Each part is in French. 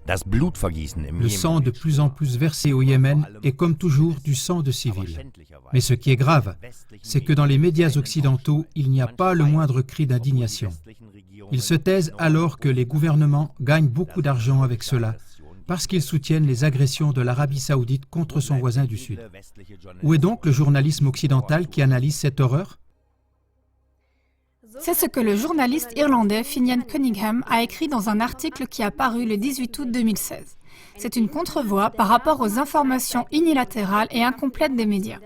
Le sang de plus en plus versé au Yémen est comme toujours du sang de civils. Mais ce qui est grave, c'est que dans les médias occidentaux, il n'y a pas le moindre cri d'indignation. Ils se taisent alors que les gouvernements gagnent beaucoup d'argent avec cela, parce qu'ils soutiennent les agressions de l'Arabie saoudite contre son voisin du Sud. Où est donc le journalisme occidental qui analyse cette horreur ? C'est ce que le journaliste irlandais Finian Cunningham a écrit dans un article qui a paru le 18 août 2016. C'est une contre-voix par rapport aux informations unilatérales et incomplètes des médias.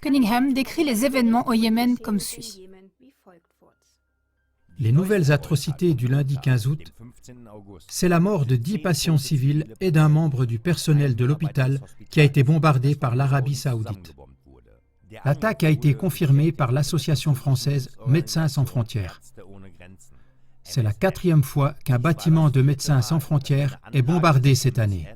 Cunningham décrit les événements au Yémen comme suit. Les nouvelles atrocités du lundi 15 août, c'est la mort de 10 patients civils et d'un membre du personnel de l'hôpital qui a été bombardé par l'Arabie saoudite. L'attaque a été confirmée par l'association française Médecins sans frontières. C'est la 4e fois qu'un bâtiment de Médecins sans frontières est bombardé cette année.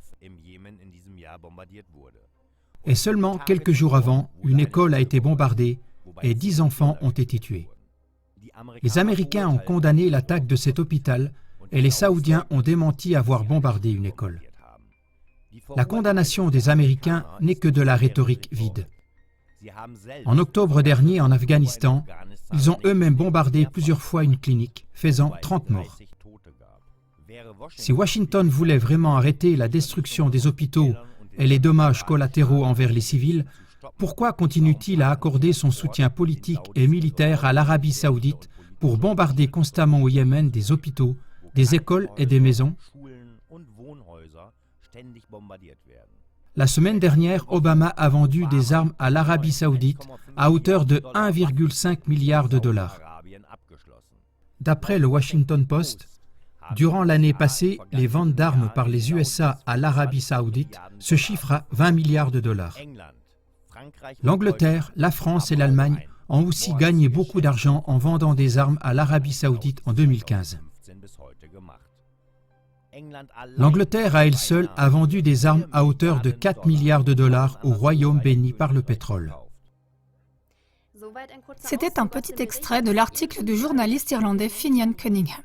Et seulement quelques jours avant, une école a été bombardée et 10 enfants ont été tués. Les Américains ont condamné l'attaque de cet hôpital et les Saoudiens ont démenti avoir bombardé une école. La condamnation des Américains n'est que de la rhétorique vide. En octobre dernier, en Afghanistan, ils ont eux-mêmes bombardé plusieurs fois une clinique, faisant 30 morts. Si Washington voulait vraiment arrêter la destruction des hôpitaux et les dommages collatéraux envers les civils, pourquoi continue-t-il à accorder son soutien politique et militaire à l'Arabie saoudite pour bombarder constamment au Yémen des hôpitaux, des écoles et des maisons ? La semaine dernière, Obama a vendu des armes à l'Arabie saoudite à hauteur de 1,5 milliard de dollars. D'après le Washington Post, durant l'année passée, les ventes d'armes par les USA à l'Arabie saoudite se chiffrent à 20 milliards de dollars. L'Angleterre, la France et l'Allemagne ont aussi gagné beaucoup d'argent en vendant des armes à l'Arabie saoudite en 2015. L'Angleterre à elle seule a vendu des armes à hauteur de 4 milliards de dollars au royaume béni par le pétrole. C'était un petit extrait de l'article du journaliste irlandais Finian Cunningham.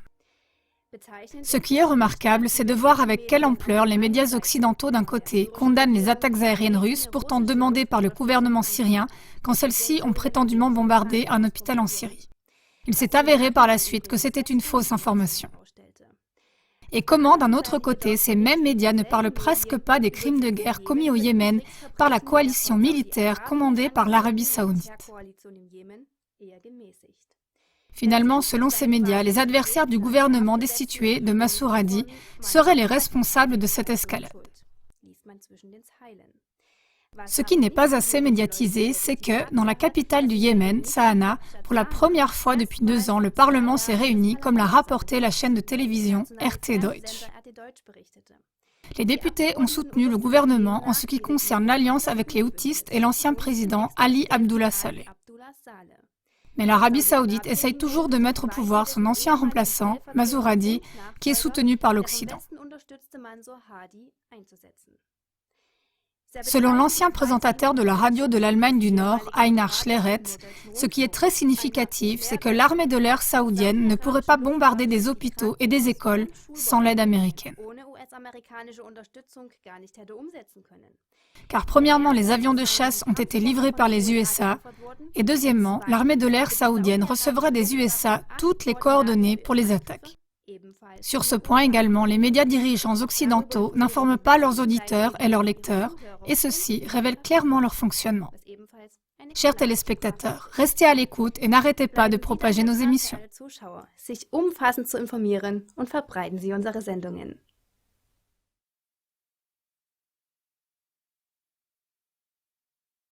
Ce qui est remarquable, c'est de voir avec quelle ampleur les médias occidentaux d'un côté condamnent les attaques aériennes russes pourtant demandées par le gouvernement syrien quand celles-ci ont prétendument bombardé un hôpital en Syrie. Il s'est avéré par la suite que c'était une fausse information. Et comment, d'un autre côté, ces mêmes médias ne parlent presque pas des crimes de guerre commis au Yémen par la coalition militaire commandée par l'Arabie saoudite. Finalement, selon ces médias, les adversaires du gouvernement destitué de Mansour Hadi seraient les responsables de cette escalade. Ce qui n'est pas assez médiatisé, c'est que, dans la capitale du Yémen, Sanaa, pour la première fois depuis 2 ans, le Parlement s'est réuni, comme l'a rapporté la chaîne de télévision RT Deutsch. Les députés ont soutenu le gouvernement en ce qui concerne l'alliance avec les Houthiste et l'ancien président Ali Abdullah Saleh. Mais l'Arabie saoudite essaye toujours de mettre au pouvoir son ancien remplaçant, Mansour Hadi, qui est soutenu par l'Occident. Selon l'ancien présentateur de la radio de l'Allemagne du Nord, Einar Schleret, ce qui est très significatif, c'est que l'armée de l'air saoudienne ne pourrait pas bombarder des hôpitaux et des écoles sans l'aide américaine. Car premièrement, les avions de chasse ont été livrés par les USA, et deuxièmement, l'armée de l'air saoudienne recevra des USA toutes les coordonnées pour les attaques. Sur ce point également, les médias dirigeants occidentaux n'informent pas leurs auditeurs et leurs lecteurs, et ceci révèle clairement leur fonctionnement. Chers téléspectateurs, restez à l'écoute et n'arrêtez pas de propager nos émissions.